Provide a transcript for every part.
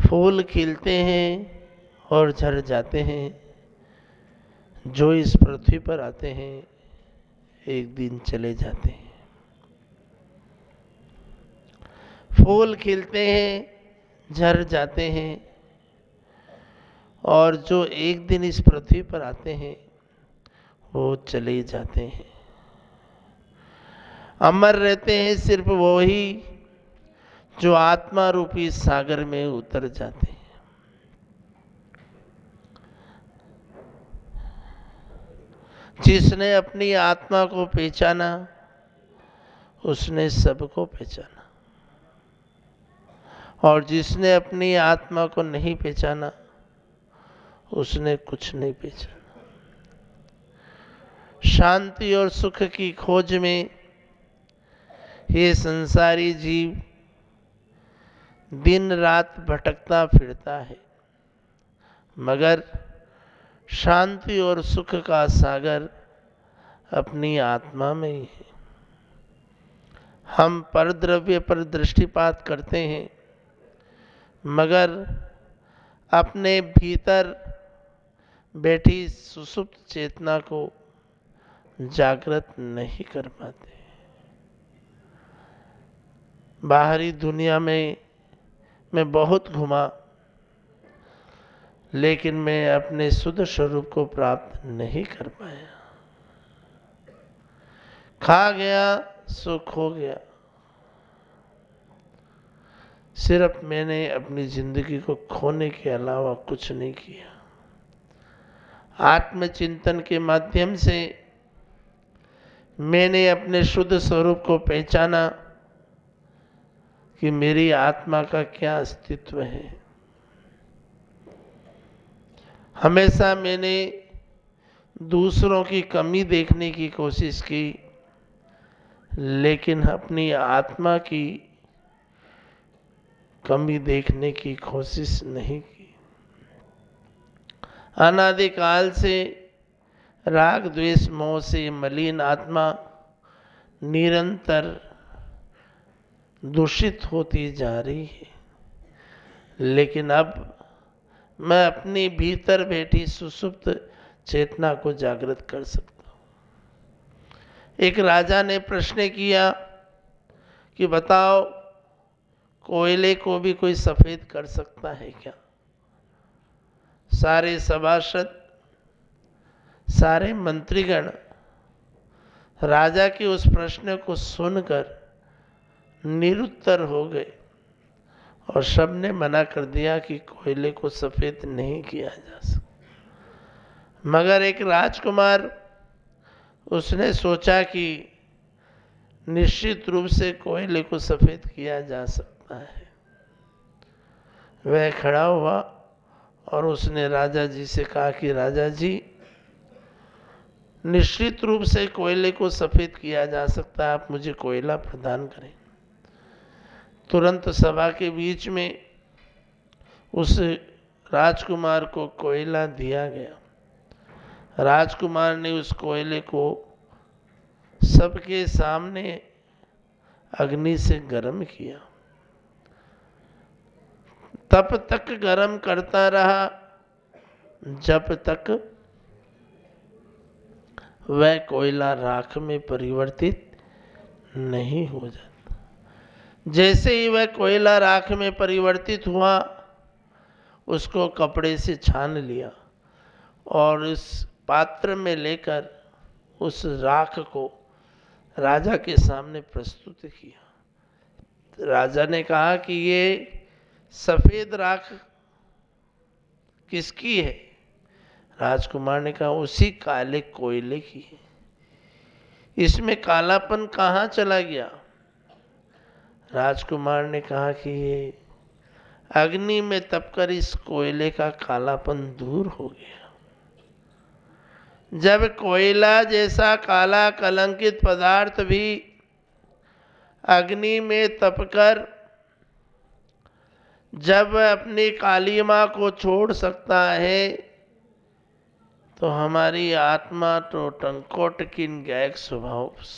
फूल खिलते हैं और झड़ जाते हैं, जो इस पृथ्वी पर आते हैं एक दिन चले जाते हैं। फूल खिलते हैं, झड़ जाते हैं, और जो एक दिन इस पृथ्वी पर आते हैं वो चले जाते हैं। अमर रहते हैं सिर्फ वो ही जो आत्मा रूपी सागर में उतर जाते हैं। जिसने अपनी आत्मा को पहचाना उसने सबको पहचाना, और जिसने अपनी आत्मा को नहीं पहचाना उसने कुछ नहीं पहचाना। शांति और सुख की खोज में ये संसारी जीव दिन रात भटकता फिरता है, मगर शांति और सुख का सागर अपनी आत्मा में ही है। हम परद्रव्य पर दृष्टिपात करते हैं, मगर अपने भीतर बैठी सुसुप्त चेतना को जागृत नहीं कर पाते। बाहरी दुनिया में मैं बहुत घुमा, लेकिन मैं अपने शुद्ध स्वरूप को प्राप्त नहीं कर पाया। खा गया सो खो गया। सिर्फ मैंने अपनी जिंदगी को खोने के अलावा कुछ नहीं किया। आत्मचिंतन के माध्यम से मैंने अपने शुद्ध स्वरूप को पहचाना कि मेरी आत्मा का क्या अस्तित्व है। हमेशा मैंने दूसरों की कमी देखने की कोशिश की, लेकिन अपनी आत्मा की कमी देखने की कोशिश नहीं की। अनादिकाल से राग द्वेष मोह से मलिन आत्मा निरंतर दूषित होती जा रही है, लेकिन अब मैं अपने भीतर बैठी सुसुप्त चेतना को जागृत कर सकता हूं। एक राजा ने प्रश्न किया कि बताओ, कोयले को भी कोई सफेद कर सकता है क्या? सारे सभासद, सारे मंत्रीगण राजा के उस प्रश्न को सुनकर निरुत्तर हो गए, और सबने मना कर दिया कि कोयले को सफेद नहीं किया जा सकता। मगर एक राजकुमार, उसने सोचा कि निश्चित रूप से कोयले को सफेद किया जा सकता है। वह खड़ा हुआ और उसने राजा जी से कहा कि राजा जी, निश्चित रूप से कोयले को सफेद किया जा सकता है, आप मुझे कोयला प्रदान करें। तुरंत सभा के बीच में उस राजकुमार को कोयला दिया गया। राजकुमार ने उस कोयले को सबके सामने अग्नि से गर्म किया। तब तक गर्म करता रहा जब तक वह कोयला राख में परिवर्तित नहीं हो जाता। जैसे ही वह कोयला राख में परिवर्तित हुआ, उसको कपड़े से छान लिया और इस पात्र में लेकर उस राख को राजा के सामने प्रस्तुत किया। राजा ने कहा कि ये सफेद राख किसकी है? राजकुमार ने कहा उसी काले कोयले की है। इसमें कालापन कहाँ चला गया? राजकुमार ने कहा कि ये अग्नि में तपकर इस कोयले का कालापन दूर हो गया। जब कोयला जैसा काला कलंकित पदार्थ भी अग्नि में तपकर जब अपनी कालीमा को छोड़ सकता है, तो हमारी आत्मा तो टंकोटकिन गैक स्वभाव है।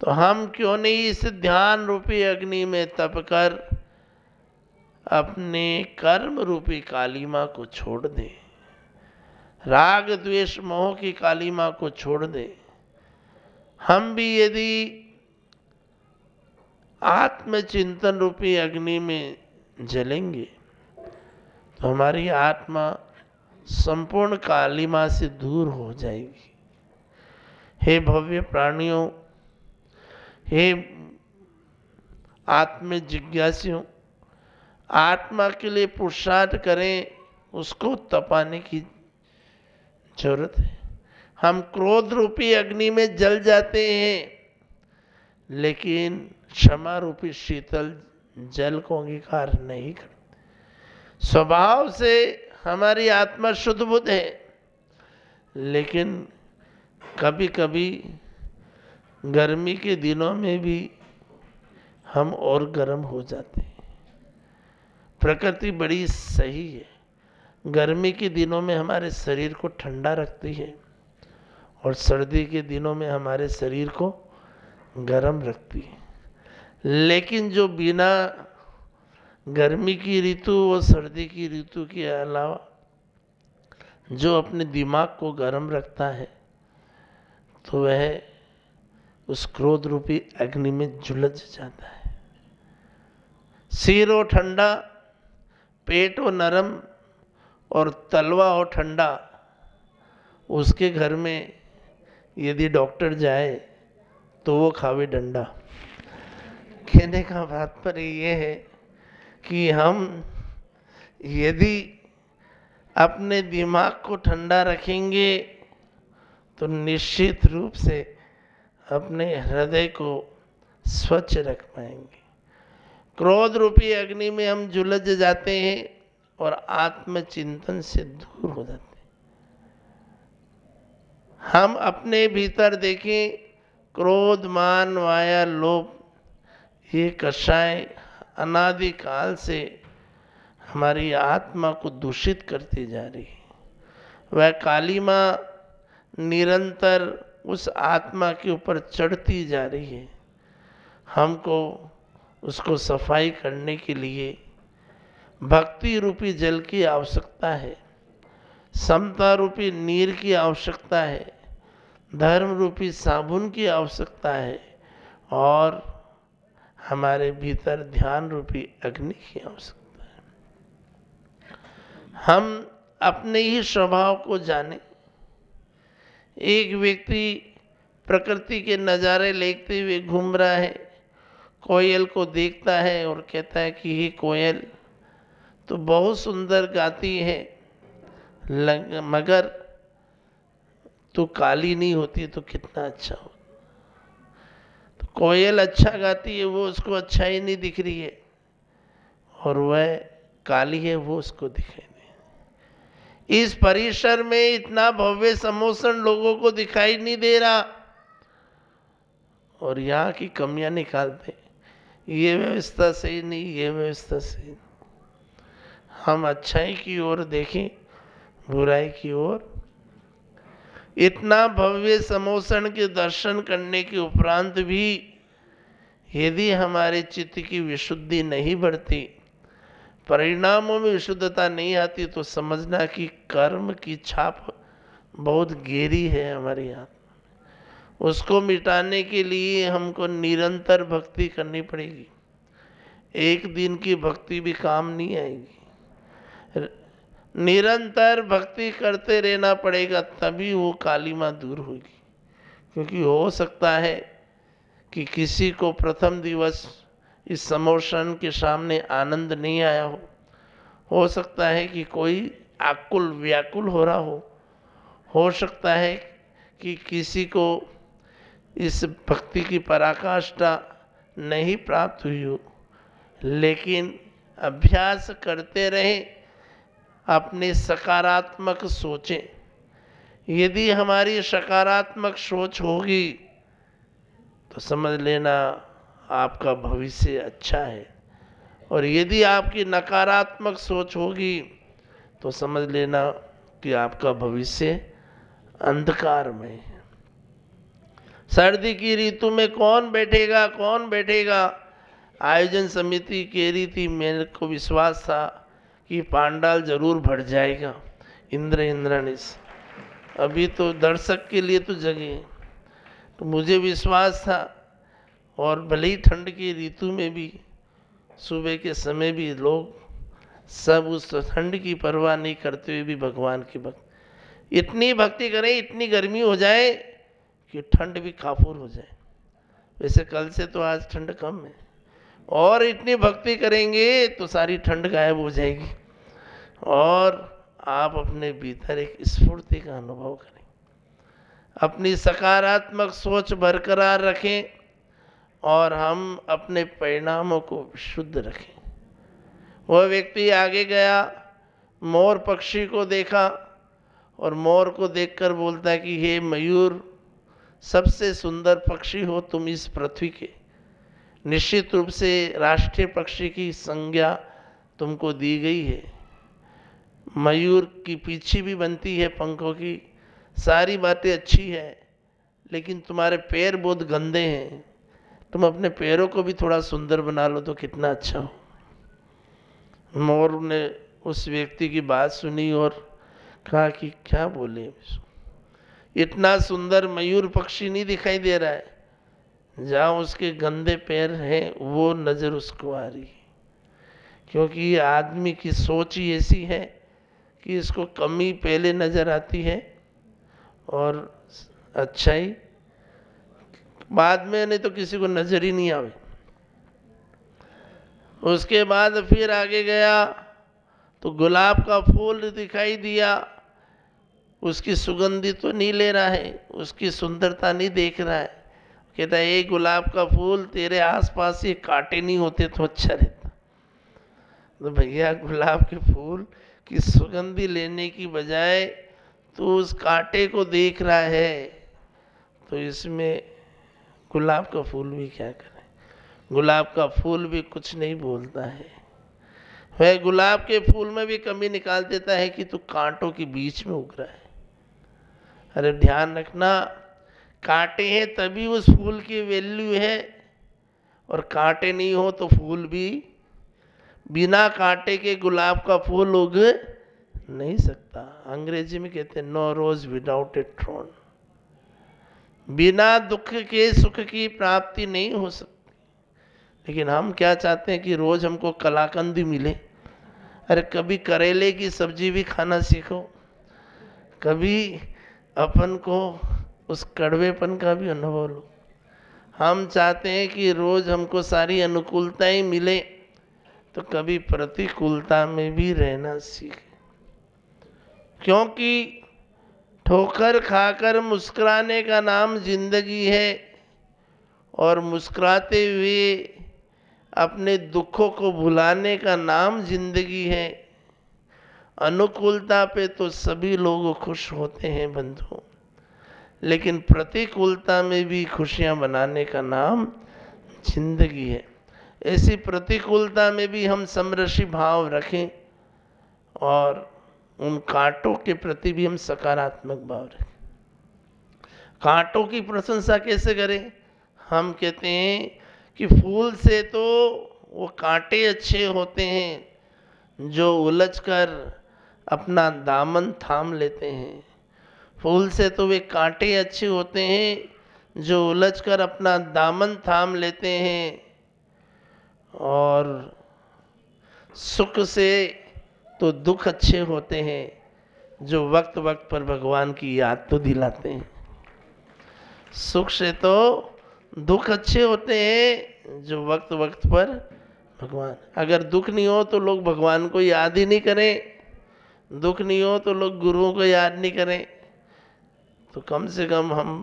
तो हम क्यों नहीं इस ध्यान रूपी अग्नि में तपकर अपने कर्म रूपी कालीमा को छोड़ दें, राग द्वेष मोह की कालीमा को छोड़ दें। हम भी यदि आत्मचिंतन रूपी अग्नि में जलेंगे तो हमारी आत्मा संपूर्ण कालीमा से दूर हो जाएगी। हे भव्य प्राणियों, हे आत्म जिज्ञासियों, आत्मा के लिए पुरुषार्थ करें, उसको तपाने की जरूरत है। हम क्रोध रूपी अग्नि में जल जाते हैं, लेकिन क्षमा रूपी शीतल जल को अंगीकार नहीं करते। स्वभाव से हमारी आत्मा शुद्ध बुद्ध है, लेकिन कभी कभी गर्मी के दिनों में भी हम और गर्म हो जाते हैं। प्रकृति बड़ी सही है, गर्मी के दिनों में हमारे शरीर को ठंडा रखती है और सर्दी के दिनों में हमारे शरीर को गर्म रखती है। लेकिन जो बिना गर्मी की ऋतु और सर्दी की ऋतु के अलावा जो अपने दिमाग को गर्म रखता है, तो वह उस क्रोध रूपी अग्नि में झुलस जाता है। सिर हो ठंडा, पेट हो नरम और तलवा हो ठंडा, उसके घर में यदि डॉक्टर जाए तो वो खावे डंडा। कहने का तात्पर्य ये है कि हम यदि अपने दिमाग को ठंडा रखेंगे तो निश्चित रूप से अपने हृदय को स्वच्छ रख पाएंगे। क्रोध रूपी अग्नि में हम झुलस जाते हैं और आत्मचिंतन से दूर हो जाते हैं। हम अपने भीतर देखें, क्रोध मान माया लोभ ये कषाय अनादिकाल से हमारी आत्मा को दूषित करती जा रही है। वह कालीमा निरंतर उस आत्मा के ऊपर चढ़ती जा रही है। हमको उसको सफाई करने के लिए भक्ति रूपी जल की आवश्यकता है, समता रूपी नीर की आवश्यकता है, धर्म रूपी साबुन की आवश्यकता है और हमारे भीतर ध्यान रूपी अग्नि की आवश्यकता है। हम अपने ही स्वभाव को जाने। एक व्यक्ति प्रकृति के नज़ारे देखते हुए घूम रहा है, कोयल को देखता है और कहता है कि ये कोयल तो बहुत सुंदर गाती है, मगर तो काली नहीं होती तो कितना अच्छा हो। तो कोयल अच्छा गाती है, वो उसको अच्छा ही नहीं दिख रही है, और वह काली है, वो उसको दिखाई दे। इस परिसर में इतना भव्य सम्मोहन लोगों को दिखाई नहीं दे रहा और यहाँ की कमियां निकालते, ये व्यवस्था सही नहीं, ये व्यवस्था सही नहीं। हम अच्छाई की ओर देखें, बुराई की ओर। इतना भव्य सम्मोहन के दर्शन करने के उपरांत भी यदि हमारे चित्त की विशुद्धि नहीं बढ़ती, परिणामों में विशुद्धता नहीं आती, तो समझना कि कर्म की छाप बहुत गहरी है हमारे यहाँ। उसको मिटाने के लिए हमको निरंतर भक्ति करनी पड़ेगी। एक दिन की भक्ति भी काम नहीं आएगी, निरंतर भक्ति करते रहना पड़ेगा, तभी वो कालीमा दूर होगी। क्योंकि हो सकता है कि किसी को प्रथम दिवस इस सम्मोहन के सामने आनंद नहीं आया हो सकता है कि कोई आकुल व्याकुल हो रहा हो सकता है कि किसी को इस भक्ति की पराकाष्ठा नहीं प्राप्त हुई हो, लेकिन अभ्यास करते रहें, अपने सकारात्मक सोचें। यदि हमारी सकारात्मक सोच होगी तो समझ लेना आपका भविष्य अच्छा है, और यदि आपकी नकारात्मक सोच होगी तो समझ लेना कि आपका भविष्य अंधकार में है। सर्दी की ऋतु में कौन बैठेगा, आयोजन समिति कह रही थी, मेरे को विश्वास था कि पांडाल जरूर भर जाएगा इंद्राणी से। अभी तो दर्शक के लिए तो जगह है, तो मुझे विश्वास था। और भले ही ठंड की ऋतु में भी सुबह के समय भी लोग सब उस ठंड की परवाह नहीं करते हुए भी भगवान की भक्ति, इतनी भक्ति करें, इतनी गर्मी हो जाए कि ठंड भी काफूर हो जाए। वैसे कल से तो आज ठंड कम है, और इतनी भक्ति करेंगे तो सारी ठंड गायब हो जाएगी और आप अपने भीतर एक स्फूर्ति का अनुभव करें। अपनी सकारात्मक सोच बरकरार रखें और हम अपने परिणामों को शुद्ध रखें। वह व्यक्ति आगे गया, मोर पक्षी को देखा और मोर को देखकर बोलता है कि हे मयूर, सबसे सुंदर पक्षी हो तुम इस पृथ्वी के, निश्चित रूप से राष्ट्रीय पक्षी की संज्ञा तुमको दी गई है। मयूर की पीछे भी बनती है पंखों की, सारी बातें अच्छी है, लेकिन तुम्हारे पैर बहुत गंदे हैं, तुम अपने पैरों को भी थोड़ा सुंदर बना लो तो कितना अच्छा हो। मोर ने उस व्यक्ति की बात सुनी और कहा कि क्या बोले, इतना सुंदर मयूर पक्षी नहीं दिखाई दे रहा है, जहाँ उसके गंदे पैर हैं वो नज़र उसको आ रही है। क्योंकि आदमी की सोच ही ऐसी है कि इसको कमी पहले नज़र आती है और अच्छाई बाद में, नहीं तो किसी को नज़र ही नहीं आवे। उसके बाद फिर आगे गया तो गुलाब का फूल दिखाई दिया, उसकी सुगंधी तो नहीं ले रहा है, उसकी सुंदरता नहीं देख रहा है। कहता है ये गुलाब का फूल, तेरे आसपास ये कांटे नहीं होते तो अच्छा रहता। तो भैया गुलाब के फूल की सुगंधी लेने की बजाय तो उस कांटे को देख रहा है, तो इसमें गुलाब का फूल भी क्या करे। गुलाब का फूल भी कुछ नहीं बोलता है, वह गुलाब के फूल में भी कमी निकाल देता है कि तू कांटों के बीच में उग रहा है। अरे ध्यान रखना, कांटे हैं तभी उस फूल की वैल्यू है, और कांटे नहीं हो तो फूल भी, बिना कांटे के गुलाब का फूल उग नहीं सकता। अंग्रेजी में कहते हैं no rose without a thorn. बिना दुख के सुख की प्राप्ति नहीं हो सकती। लेकिन हम क्या चाहते हैं कि रोज हमको कलाकंद मिले। अरे कभी करेले की सब्जी भी खाना सीखो, कभी अपन को उस कड़वेपन का भी अनुभव लो। हम चाहते हैं कि रोज हमको सारी अनुकूलताएं मिले, तो कभी प्रतिकूलता में भी रहना सीखें। क्योंकि ठोकर खाकर मुस्कुराने का नाम जिंदगी है, और मुस्कुराते हुए अपने दुखों को भुलाने का नाम जिंदगी है। अनुकूलता पे तो सभी लोग खुश होते हैं बंधु, लेकिन प्रतिकूलता में भी खुशियां मनाने का नाम जिंदगी है। ऐसी प्रतिकूलता में भी हम समरसी भाव रखें और उन कांटों के प्रति भी हम सकारात्मक भाव रखें। कांटों की प्रशंसा कैसे करें? हम कहते हैं कि फूल से तो वो कांटे अच्छे होते हैं जो उलझकर अपना दामन थाम लेते हैं। फूल से तो वे कांटे अच्छे होते हैं जो उलझकर अपना दामन थाम लेते हैं, और सुख से तो दुख अच्छे होते हैं जो वक्त वक्त पर भगवान की याद तो दिलाते हैं। सुख से तो दुख अच्छे होते हैं जो वक्त वक्त पर भगवान, अगर दुख नहीं हो तो लोग भगवान को याद ही नहीं करें, दुख नहीं हो तो लोग गुरुओं को याद नहीं करें। तो कम से कम हम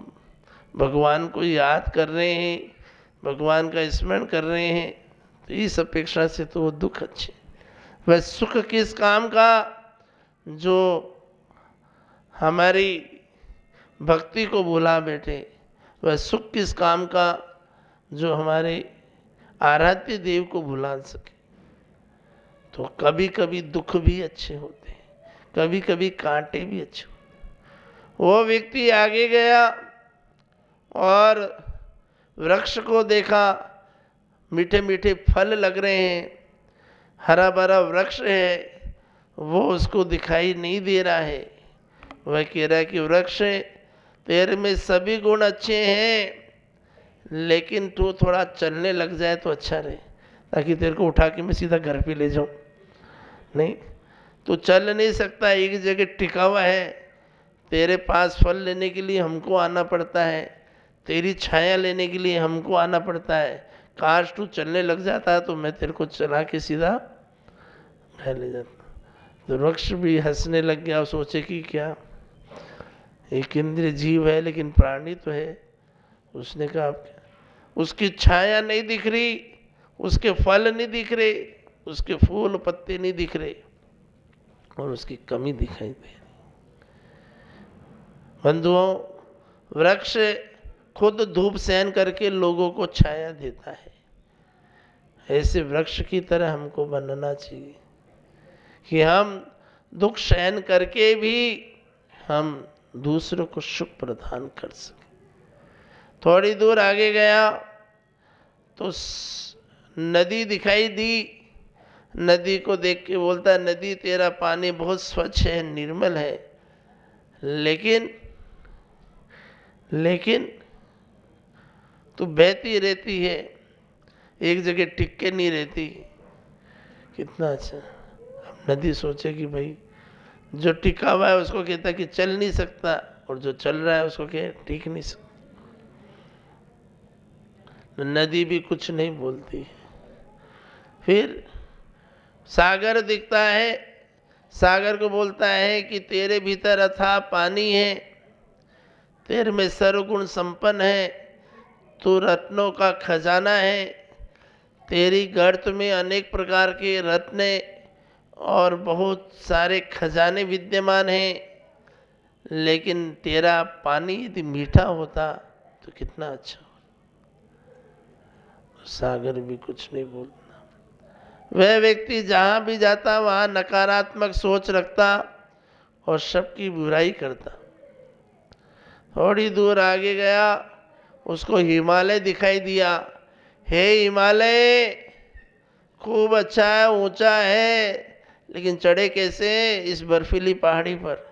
भगवान को याद कर रहे हैं, भगवान का स्मरण कर रहे हैं, तो इस अपेक्षा से तो वो दुख अच्छे। वह सुख किस काम का जो हमारी भक्ति को भुला बैठे, वह सुख किस काम का जो हमारे आराध्य देव को भुला सके। तो कभी कभी दुख भी अच्छे होते हैं, कभी कभी कांटे भी अच्छे होते हैं। वो व्यक्ति आगे गया और वृक्ष को देखा, मीठे मीठे फल लग रहे हैं, हरा भरा वृक्ष है, वो उसको दिखाई नहीं दे रहा है। वह कह रहा है कि वृक्ष तेरे में सभी गुण अच्छे हैं, लेकिन तू थोड़ा चलने लग जाए तो अच्छा रहे, ताकि तेरे को उठा के मैं सीधा घर पे ले जाऊं। नहीं, तू चल नहीं सकता, एक जगह टिका हुआ है। तेरे पास फल लेने के लिए हमको आना पड़ता है, तेरी छाया लेने के लिए हमको आना पड़ता है। काश तू चलने लग जाता है तो मैं तेरे को चला के सीधा घर ले जाता। तो वृक्ष भी हंसने लग गया और सोचे कि क्या, एक इंद्रिय जीव है लेकिन प्राणी तो है। उसने कहा आप क्या, उसकी छाया नहीं दिख रही, उसके फल नहीं दिख रहे, उसके फूल पत्ते नहीं दिख रहे, और उसकी कमी दिखाई दे रही। बंधुओं, वृक्ष खुद धूप सहन करके लोगों को छाया देता है। ऐसे वृक्ष की तरह हमको बनना चाहिए कि हम दुख सहन करके भी हम दूसरों को सुख प्रदान कर सके। थोड़ी दूर आगे गया तो नदी दिखाई दी। नदी को देख के बोलता है, नदी तेरा पानी बहुत स्वच्छ है, निर्मल है, लेकिन तू बहती रहती है, एक जगह टिक के नहीं रहती। कितना अच्छा। अब नदी सोचे कि भाई जो टिका हुआ है उसको कहता कि चल नहीं सकता, और जो चल रहा है उसको कहे टिक नहीं सकता। नदी भी कुछ नहीं बोलती। फिर सागर दिखता है। सागर को बोलता है कि तेरे भीतर अथाह पानी है, तेरे में सर्वगुण संपन्न है, तू रत्नों का खजाना है, तेरी गर्त में अनेक प्रकार के रत्न और बहुत सारे खजाने विद्यमान हैं, लेकिन तेरा पानी यदि मीठा होता तो कितना अच्छा होता। सागर भी कुछ नहीं बोलता। वह व्यक्ति जहाँ भी जाता वहाँ नकारात्मक सोच रखता और सबकी बुराई करता। थोड़ी दूर आगे गया, उसको हिमालय दिखाई दिया। हे हिमालय, खूब अच्छा है, ऊंचा है, लेकिन चढ़े कैसे इस बर्फीली पहाड़ी पर।